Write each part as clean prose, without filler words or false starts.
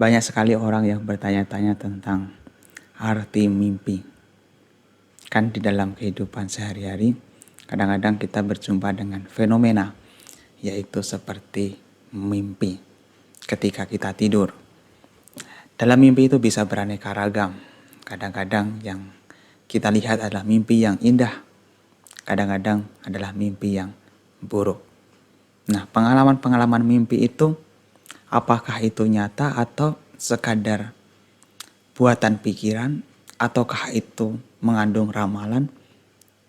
Banyak sekali orang yang bertanya-tanya tentang arti mimpi. Kan di dalam kehidupan sehari-hari, kadang-kadang kita berjumpa dengan fenomena, yaitu seperti mimpi ketika kita tidur. Dalam mimpi itu bisa beraneka ragam. Kadang-kadang yang kita lihat adalah mimpi yang indah, kadang-kadang adalah mimpi yang buruk. Nah, pengalaman-pengalaman mimpi itu, apakah itu nyata atau sekadar buatan pikiran, ataukah itu mengandung ramalan?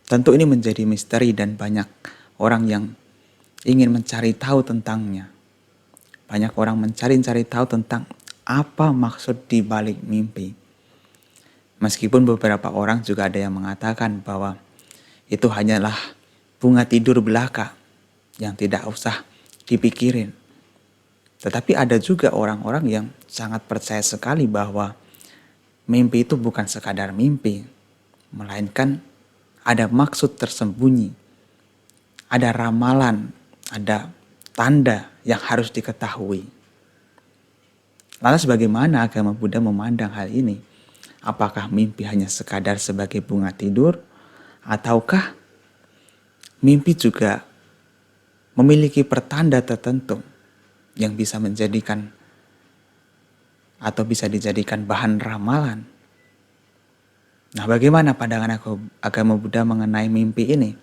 Tentu ini menjadi misteri dan banyak orang yang ingin mencari tahu tentangnya. Banyak orang mencari tahu tentang apa maksud di balik mimpi. Meskipun beberapa orang juga ada yang mengatakan bahwa itu hanyalah bunga tidur belaka yang tidak usah dipikirin. Tetapi ada juga orang-orang yang sangat percaya sekali bahwa mimpi itu bukan sekadar mimpi, melainkan ada maksud tersembunyi, ada ramalan, ada tanda yang harus diketahui. Lantas bagaimana agama Buddha memandang hal ini? Apakah mimpi hanya sekadar sebagai bunga tidur? Ataukah mimpi juga memiliki pertanda tertentu yang bisa menjadikan atau bisa dijadikan bahan ramalan? Nah, bagaimana pandangan agama Buddha mengenai mimpi ini?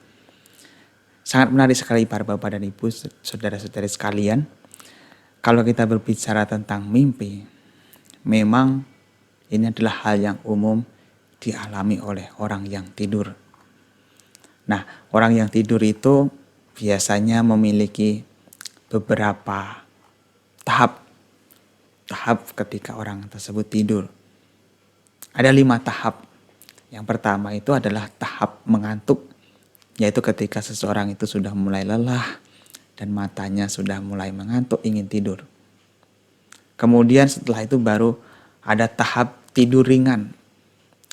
Sangat menarik sekali para bapak dan ibu, saudara-saudari sekalian. Kalau kita berbicara tentang mimpi, memang ini adalah hal yang umum dialami oleh orang yang tidur. Nah, orang yang tidur itu biasanya memiliki beberapa tahap ketika orang tersebut tidur. Ada 5 tahap. Yang pertama itu adalah tahap mengantuk, yaitu ketika seseorang itu sudah mulai lelah dan matanya sudah mulai mengantuk, ingin tidur. Kemudian setelah itu baru ada tahap tidur ringan,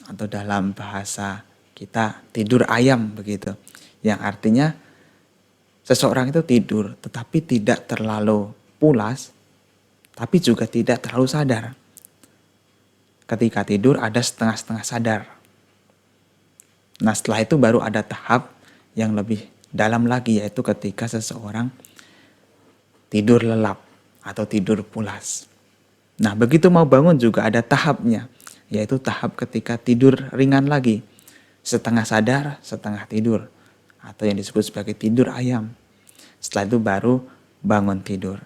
atau dalam bahasa kita tidur ayam begitu. Yang artinya seseorang itu tidur tetapi tidak terlalu pulas, tapi juga tidak terlalu sadar. Ketika tidur ada setengah-setengah sadar. Nah, setelah itu baru ada tahap yang lebih dalam lagi, yaitu ketika seseorang tidur lelap atau tidur pulas. Nah, begitu mau bangun juga ada tahapnya, yaitu tahap ketika tidur ringan lagi, setengah sadar, setengah tidur, atau yang disebut sebagai tidur ayam. Setelah itu baru bangun tidur.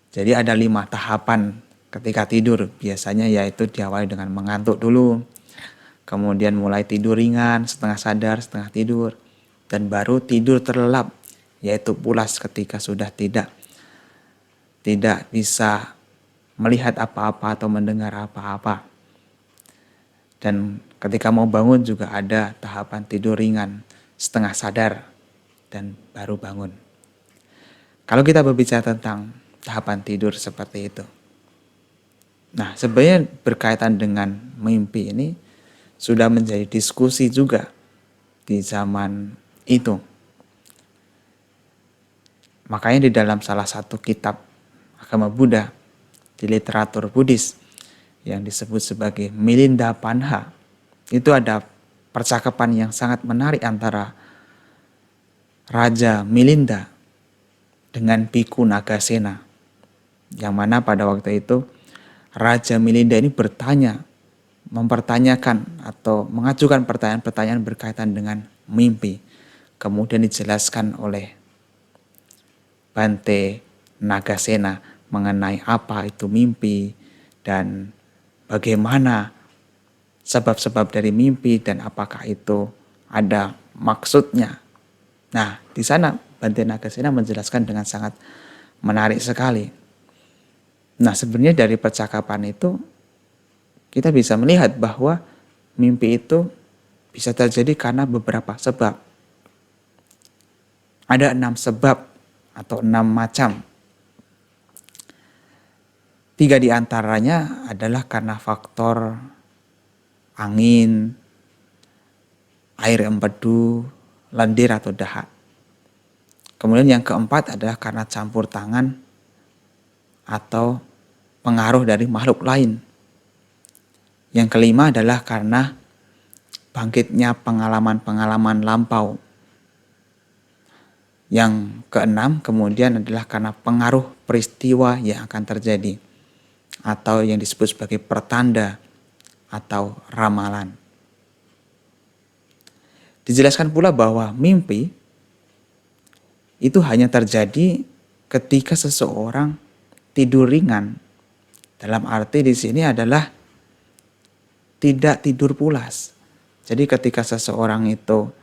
Jadi ada 5 tahapan ketika tidur, biasanya yaitu diawali dengan mengantuk dulu, kemudian mulai tidur ringan, setengah sadar, setengah tidur, dan baru tidur terlelap, yaitu pulas ketika sudah tidak bisa melihat apa-apa atau mendengar apa-apa. Dan ketika mau bangun juga ada tahapan tidur ringan, setengah sadar, dan baru bangun. Kalau kita berbicara tentang tahapan tidur seperti itu. Nah, sebenarnya berkaitan dengan mimpi ini sudah menjadi diskusi juga di zaman itu. Makanya di dalam salah satu kitab agama Buddha, di literatur Buddhis yang disebut sebagai Milinda Panha, itu ada percakapan yang sangat menarik antara Raja Milinda dengan Bhikkhu Nagasena, yang mana pada waktu itu Raja Milinda ini mempertanyakan atau mengajukan pertanyaan-pertanyaan berkaitan dengan mimpi. Kemudian dijelaskan oleh Bante Nagasena mengenai apa itu mimpi dan bagaimana sebab-sebab dari mimpi dan apakah itu ada maksudnya. Nah, di sana Bante Nagasena menjelaskan dengan sangat menarik sekali. Nah, sebenarnya dari percakapan itu kita bisa melihat bahwa mimpi itu bisa terjadi karena beberapa sebab. Ada 6 sebab atau 6 macam. 3 di antaranya adalah karena faktor angin, air empedu, lendir atau dahak. Kemudian yang keempat adalah karena campur tangan atau pengaruh dari makhluk lain. Yang kelima adalah karena bangkitnya pengalaman-pengalaman lampau. Yang keenam kemudian adalah karena pengaruh peristiwa yang akan terjadi atau yang disebut sebagai pertanda atau ramalan. Dijelaskan pula bahwa mimpi itu hanya terjadi ketika seseorang tidur ringan. Dalam arti di sini adalah tidak tidur pulas. Jadi ketika seseorang itu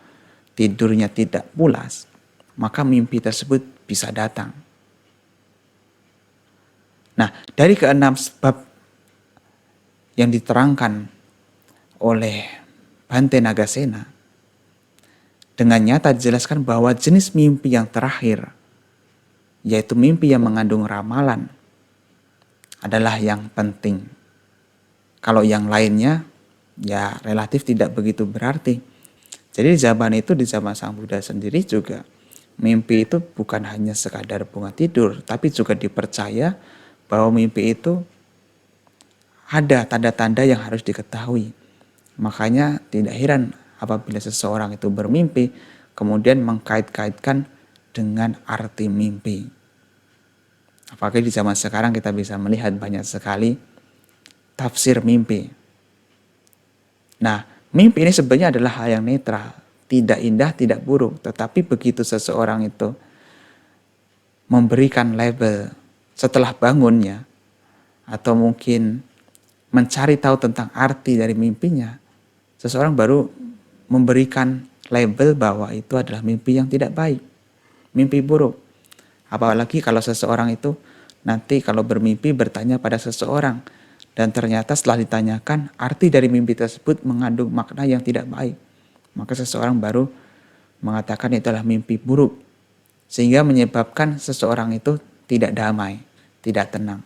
tidurnya tidak pulas, maka mimpi tersebut bisa datang. Nah, dari keenam sebab yang diterangkan oleh Bhante Nagasena, dengan nyata dijelaskan bahwa jenis mimpi yang terakhir, yaitu mimpi yang mengandung ramalan, adalah yang penting. Kalau yang lainnya, ya relatif tidak begitu berarti. Jadi di zaman Sang Buddha sendiri juga, mimpi itu bukan hanya sekadar bunga tidur, tapi juga dipercaya bahwa mimpi itu ada tanda-tanda yang harus diketahui. Makanya tidak heran apabila seseorang itu bermimpi, kemudian mengkait-kaitkan dengan arti mimpi. Apalagi di zaman sekarang kita bisa melihat banyak sekali tafsir mimpi. Nah, mimpi ini sebenarnya adalah hal yang netral, tidak indah, tidak buruk. Tetapi begitu seseorang itu memberikan label setelah bangunnya, atau mungkin mencari tahu tentang arti dari mimpinya, seseorang baru memberikan label bahwa itu adalah mimpi yang tidak baik, mimpi buruk. Apalagi kalau seseorang itu nanti kalau bermimpi bertanya pada seseorang, dan ternyata setelah ditanyakan arti dari mimpi tersebut mengandung makna yang tidak baik, maka seseorang baru mengatakan itu adalah mimpi buruk, sehingga menyebabkan seseorang itu tidak damai, tidak tenang.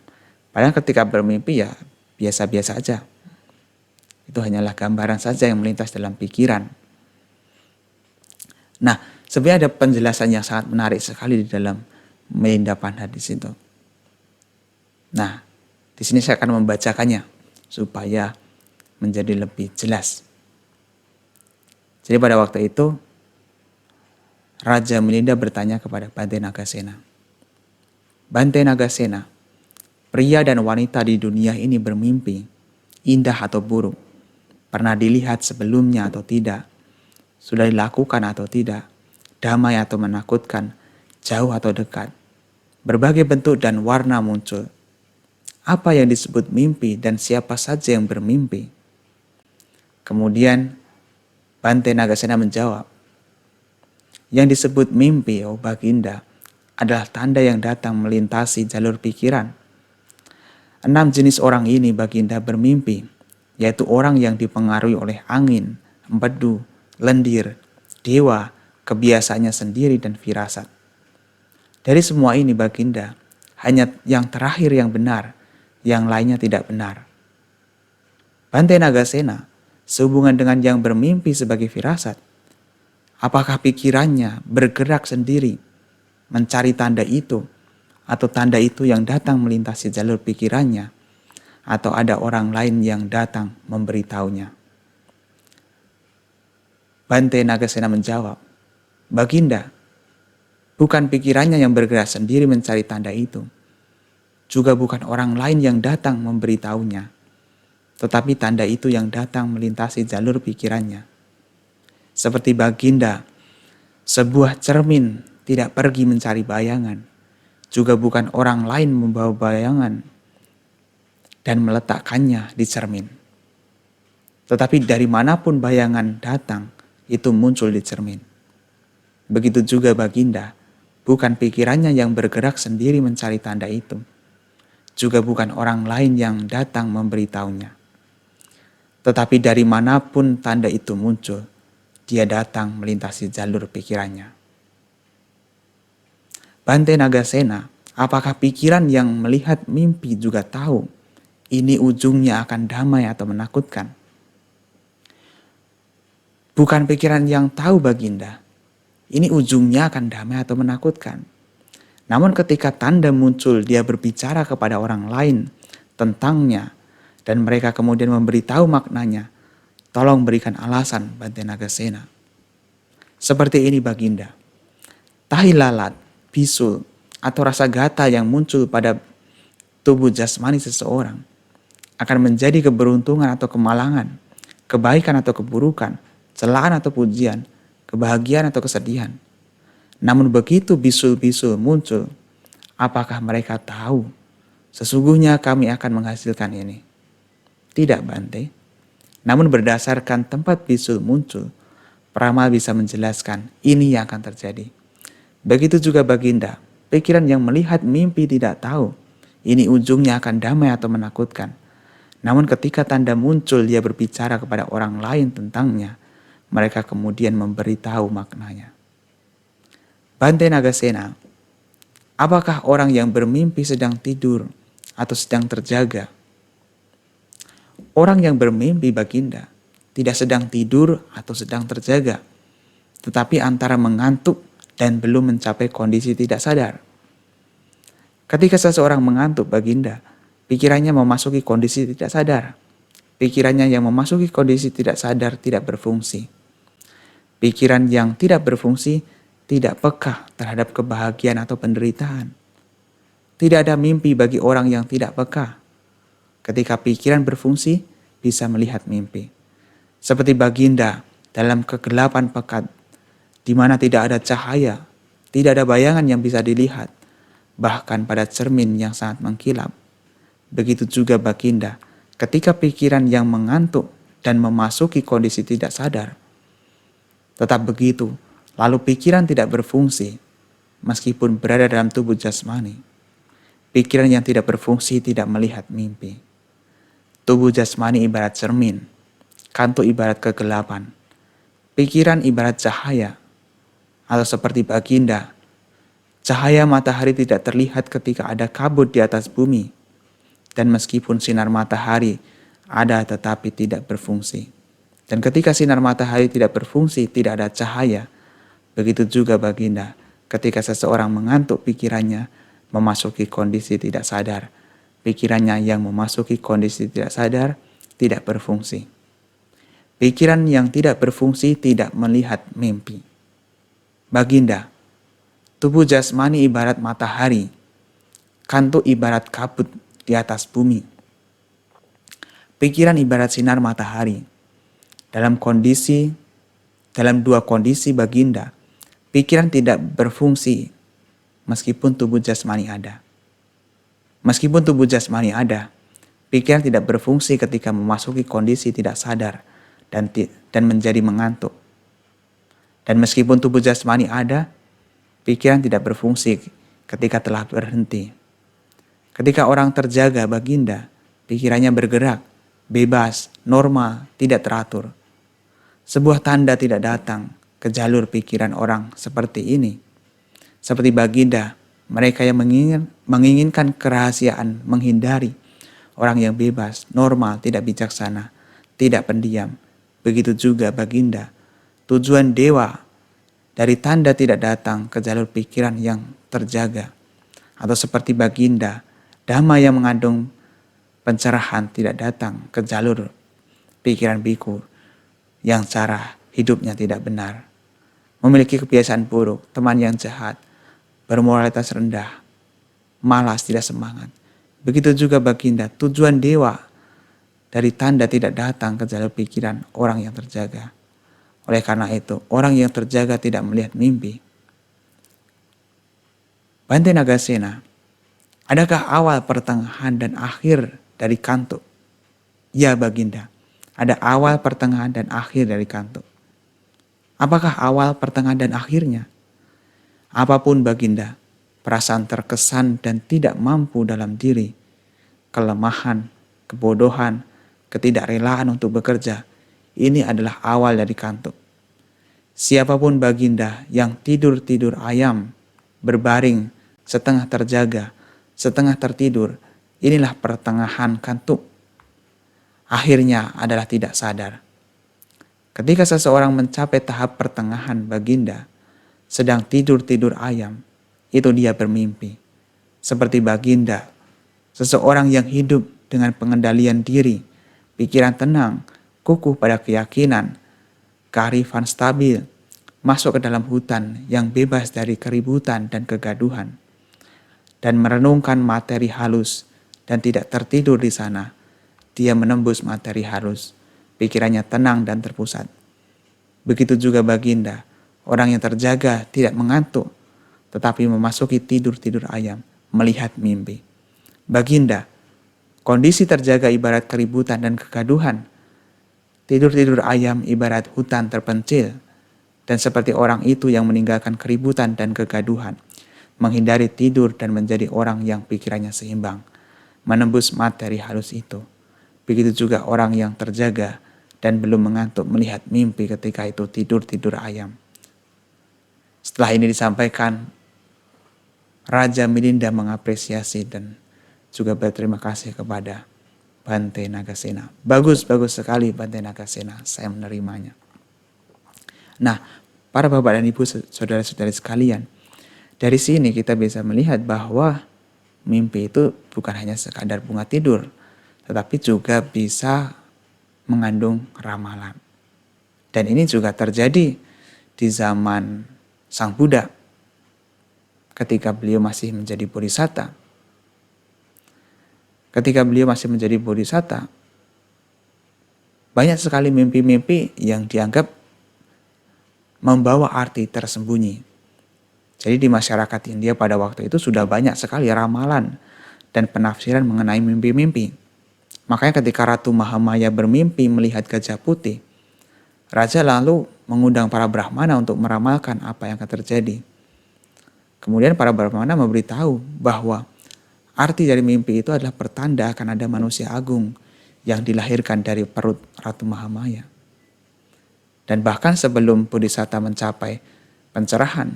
Padahal ketika bermimpi ya biasa-biasa aja. Itu hanyalah gambaran saja yang melintas dalam pikiran. Nah, sebenarnya ada penjelasan yang sangat menarik sekali di dalam Milinda Panha di situ. Nah, di sini saya akan membacakannya supaya menjadi lebih jelas. Jadi pada waktu itu Raja Milinda bertanya kepada Bhante Nagasena, "Bhante Nagasena, pria dan wanita di dunia ini bermimpi, indah atau buruk, pernah dilihat sebelumnya atau tidak, sudah dilakukan atau tidak, damai atau menakutkan, jauh atau dekat, berbagai bentuk dan warna muncul. Apa yang disebut mimpi dan siapa saja yang bermimpi?" Kemudian Bhante Nagasena menjawab, "Yang disebut mimpi, oh Baginda, adalah tanda yang datang melintasi jalur pikiran. 6 jenis orang ini Baginda bermimpi, yaitu orang yang dipengaruhi oleh angin, empedu, lendir, dewa, kebiasaannya sendiri dan firasat. Dari semua ini Baginda, hanya yang terakhir yang benar, yang lainnya tidak benar." Bhante Nagasena, sehubungan dengan yang bermimpi sebagai firasat, apakah pikirannya bergerak sendiri mencari tanda itu, atau tanda itu yang datang melintasi jalur pikirannya, atau ada orang lain yang datang memberitahunya? Bhante Nagasena menjawab, "Baginda, bukan pikirannya yang bergerak sendiri mencari tanda itu, juga bukan orang lain yang datang memberitahunya, tetapi tanda itu yang datang melintasi jalur pikirannya. Seperti Baginda, sebuah cermin tidak pergi mencari bayangan, juga bukan orang lain membawa bayangan dan meletakkannya di cermin. Tetapi dari manapun bayangan datang, itu muncul di cermin. Begitu juga Baginda, bukan pikirannya yang bergerak sendiri mencari tanda itu, juga bukan orang lain yang datang memberitahunya. Tetapi dari manapun tanda itu muncul, dia datang melintasi jalur pikirannya." Bhante Nagasena, apakah pikiran yang melihat mimpi juga tahu ini ujungnya akan damai atau menakutkan? Bukan pikiran yang tahu Baginda, ini ujungnya akan damai atau menakutkan. Namun ketika tanda muncul dia berbicara kepada orang lain, tentangnya dan mereka kemudian memberitahu maknanya, tolong berikan alasan Bante Nagasena. Seperti ini Baginda. Tahi lalat, bisul, atau rasa gata yang muncul pada tubuh jasmani seseorang akan menjadi keberuntungan atau kemalangan, kebaikan atau keburukan, celaan atau pujian, kebahagiaan atau kesedihan. Namun begitu bisul-bisul muncul, apakah mereka tahu sesungguhnya kami akan menghasilkan ini? Tidak Bante. Namun berdasarkan tempat bisul muncul, peramal bisa menjelaskan ini yang akan terjadi. Begitu juga Baginda, pikiran yang melihat mimpi tidak tahu ini ujungnya akan damai atau menakutkan. Namun ketika tanda muncul dia berbicara kepada orang lain tentangnya, mereka kemudian memberitahu maknanya. Bante Nagasena, apakah orang yang bermimpi sedang tidur atau sedang terjaga? Orang yang bermimpi Baginda tidak sedang tidur atau sedang terjaga, tetapi antara mengantuk dan belum mencapai kondisi tidak sadar. Ketika seseorang mengantuk Baginda, pikirannya memasuki kondisi tidak sadar. Pikirannya yang memasuki kondisi tidak sadar tidak berfungsi. Pikiran yang tidak berfungsi tidak peka terhadap kebahagiaan atau penderitaan. Tidak ada mimpi bagi orang yang tidak peka. Ketika pikiran berfungsi, bisa melihat mimpi. Seperti Baginda dalam kegelapan pekat, di mana tidak ada cahaya, tidak ada bayangan yang bisa dilihat, bahkan pada cermin yang sangat mengkilap. Begitu juga Baginda, ketika pikiran yang mengantuk dan memasuki kondisi tidak sadar. Tetap begitu, lalu pikiran tidak berfungsi, meskipun berada dalam tubuh jasmani. Pikiran yang tidak berfungsi tidak melihat mimpi. Tubuh jasmani ibarat cermin, kantuk ibarat kegelapan, pikiran ibarat cahaya, atau seperti Baginda, cahaya matahari tidak terlihat ketika ada kabut di atas bumi, dan meskipun sinar matahari ada tetapi tidak berfungsi. Dan ketika sinar matahari tidak berfungsi, tidak ada cahaya. Begitu juga Baginda, ketika seseorang mengantuk pikirannya memasuki kondisi tidak sadar. Pikirannya yang memasuki kondisi tidak sadar tidak berfungsi. Pikiran yang tidak berfungsi tidak melihat mimpi. Baginda, tubuh jasmani ibarat matahari, kantuk ibarat kabut di atas bumi. Pikiran ibarat sinar matahari. Dalam dua kondisi Baginda, pikiran tidak berfungsi meskipun tubuh jasmani ada. Meskipun tubuh jasmani ada, pikiran tidak berfungsi ketika memasuki kondisi tidak sadar dan menjadi mengantuk. Dan meskipun tubuh jasmani ada, pikiran tidak berfungsi ketika telah berhenti. Ketika orang terjaga Baginda, pikirannya bergerak, bebas, normal, tidak teratur. Sebuah tanda tidak datang ke jalur pikiran orang seperti ini. Seperti Baginda, mereka yang menginginkan kerahasiaan, menghindari orang yang bebas, normal, tidak bijaksana, tidak pendiam. Begitu juga Baginda, tujuan dewa dari tanda tidak datang ke jalur pikiran yang terjaga. Atau seperti Baginda, dhamma yang mengandung pencerahan tidak datang ke jalur pikiran biku yang cara hidupnya tidak benar, memiliki kebiasaan buruk, teman yang jahat, bermoralitas rendah, malas, tidak semangat. Begitu juga Baginda, tujuan dewa dari tanda tidak datang ke jalur pikiran orang yang terjaga. Oleh karena itu, orang yang terjaga tidak melihat mimpi. Bante Nagasena, adakah awal, pertengahan, dan akhir dari kantuk? Ya Baginda, ada awal, pertengahan, dan akhir dari kantuk. Apakah awal, pertengahan, dan akhirnya? Apapun Baginda, perasaan terkesan dan tidak mampu dalam diri, kelemahan, kebodohan, ketidakrelaan untuk bekerja, ini adalah awal dari kantuk. Siapapun Baginda yang tidur-tidur ayam, berbaring, setengah terjaga, setengah tertidur, inilah pertengahan kantuk. Akhirnya adalah tidak sadar. Ketika seseorang mencapai tahap pertengahan Baginda, sedang tidur-tidur ayam, itu dia bermimpi. Seperti Baginda, seseorang yang hidup dengan pengendalian diri, pikiran tenang, kukuh pada keyakinan, kearifan stabil, masuk ke dalam hutan yang bebas dari keributan dan kegaduhan, dan merenungkan materi halus dan tidak tertidur di sana. Dia menembus materi halus, pikirannya tenang dan terpusat. Begitu juga Baginda, orang yang terjaga tidak mengantuk, tetapi memasuki tidur-tidur ayam, melihat mimpi. Baginda, kondisi terjaga ibarat keributan dan kegaduhan. Tidur-tidur ayam ibarat hutan terpencil, dan seperti orang itu yang meninggalkan keributan dan kegaduhan, menghindari tidur dan menjadi orang yang pikirannya seimbang, menembus materi halus itu. Begitu juga orang yang terjaga dan belum mengantuk melihat mimpi ketika itu tidur-tidur ayam. Setelah ini disampaikan, Raja Milinda mengapresiasi dan juga berterima kasih kepada Bante Nagasena. Bagus sekali Bante Nagasena, saya menerimanya. Nah, para bapak dan ibu, saudara-saudari sekalian, dari sini kita bisa melihat bahwa mimpi itu bukan hanya sekadar bunga tidur, tetapi juga bisa mengandung ramalan. Dan ini juga terjadi di zaman Sang Buddha ketika beliau masih menjadi bodhisatta. Ketika beliau masih menjadi bodhisatta, banyak sekali mimpi-mimpi yang dianggap membawa arti tersembunyi. Jadi di masyarakat India pada waktu itu sudah banyak sekali ramalan dan penafsiran mengenai mimpi-mimpi. Makanya ketika Ratu Mahamaya bermimpi melihat gajah putih, Raja lalu mengundang para Brahmana untuk meramalkan apa yang akan terjadi. Kemudian para Brahmana memberitahu bahwa arti dari mimpi itu adalah pertanda akan ada manusia agung yang dilahirkan dari perut Ratu Mahamaya. Dan bahkan sebelum Bodhisatta mencapai pencerahan,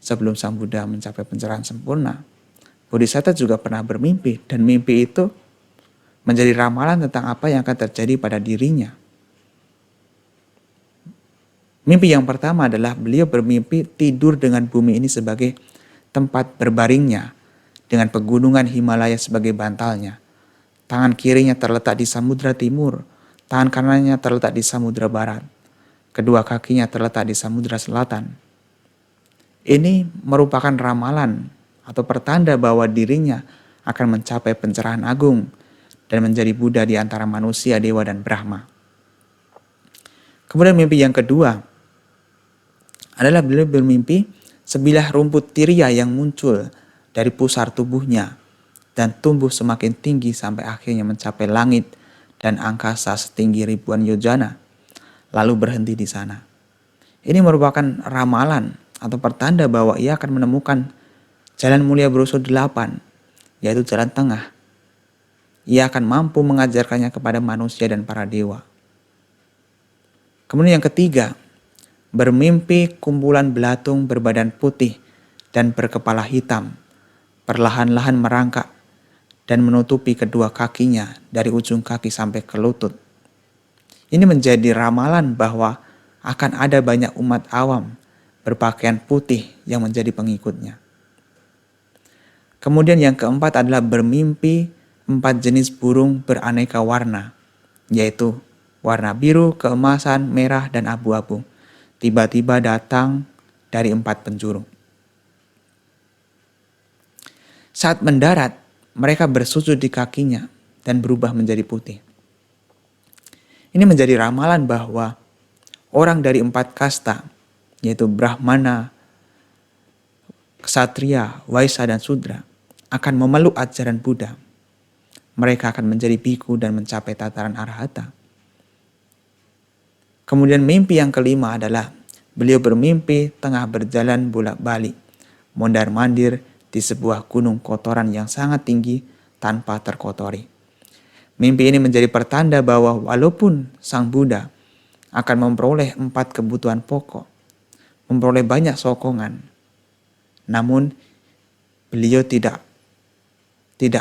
sebelum Sang Buddha mencapai pencerahan sempurna, Bodhisatta juga pernah bermimpi, dan mimpi itu menjadi ramalan tentang apa yang akan terjadi pada dirinya. Mimpi yang pertama adalah beliau bermimpi tidur dengan bumi ini sebagai tempat berbaringnya, dengan pegunungan Himalaya sebagai bantalnya. Tangan kirinya terletak di Samudra Timur, tangan kanannya terletak di Samudra Barat. Kedua kakinya terletak di Samudra Selatan. Ini merupakan ramalan atau pertanda bahwa dirinya akan mencapai pencerahan agung dan menjadi Buddha di antara manusia, dewa, dan Brahma. Kemudian mimpi yang kedua adalah beliau bermimpi sebilah rumput tiria yang muncul dari pusar tubuhnya dan tumbuh semakin tinggi sampai akhirnya mencapai langit dan angkasa setinggi ribuan yojana, lalu berhenti di sana. Ini merupakan ramalan atau pertanda bahwa ia akan menemukan jalan mulia berusul 8, yaitu jalan tengah. Ia akan mampu mengajarkannya kepada manusia dan para dewa. Kemudian yang ketiga, bermimpi kumpulan belatung berbadan putih dan berkepala hitam, perlahan-lahan merangkak dan menutupi kedua kakinya dari ujung kaki sampai ke lutut. Ini menjadi ramalan bahwa akan ada banyak umat awam berpakaian putih yang menjadi pengikutnya. Kemudian yang keempat adalah bermimpi 4 jenis burung beraneka warna, yaitu warna biru, keemasan, merah, dan abu-abu. Tiba-tiba datang dari 4 penjuru. Saat mendarat, mereka bersujud di kakinya dan berubah menjadi putih. Ini menjadi ramalan bahwa orang dari 4 kasta, yaitu Brahmana, Ksatria, Waisya, dan Sudra, akan memeluk ajaran Buddha. Mereka akan menjadi biku dan mencapai tataran arhata. Kemudian mimpi yang kelima adalah beliau bermimpi tengah berjalan bolak-balik, mondar-mandir di sebuah gunung kotoran yang sangat tinggi tanpa terkotori. Mimpi ini menjadi pertanda bahwa walaupun Sang Buddha akan memperoleh 4 kebutuhan pokok, memperoleh banyak sokongan, namun beliau tidak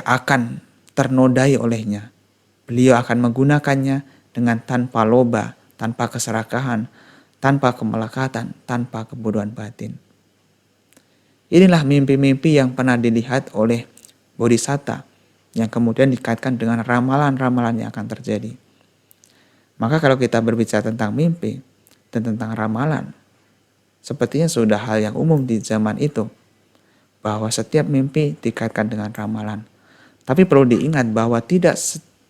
akan ternodai olehnya. Beliau akan menggunakannya dengan tanpa loba, tanpa keserakahan, tanpa kemelekatan, tanpa kebodohan batin. Inilah mimpi-mimpi yang pernah dilihat oleh Bodhisatta yang kemudian dikaitkan dengan ramalan-ramalan yang akan terjadi. Maka kalau kita berbicara tentang mimpi dan tentang ramalan, sepertinya sudah hal yang umum di zaman itu, bahwa setiap mimpi dikaitkan dengan ramalan. Tapi perlu diingat bahwa tidak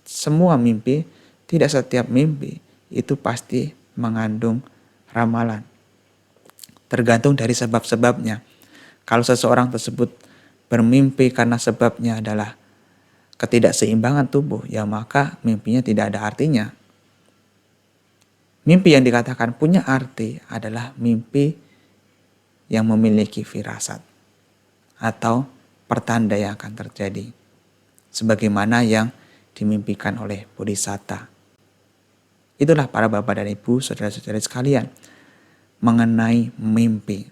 semua mimpi, tidak setiap mimpi itu pasti mengandung ramalan. Tergantung dari sebab-sebabnya. Kalau seseorang tersebut bermimpi karena sebabnya adalah ketidakseimbangan tubuh, ya maka mimpinya tidak ada artinya. Mimpi yang dikatakan punya arti adalah mimpi yang memiliki firasat atau pertanda yang akan terjadi, sebagaimana yang dimimpikan oleh Bodhisatta. Itulah para bapak dan ibu, saudara-saudari sekalian, mengenai mimpi.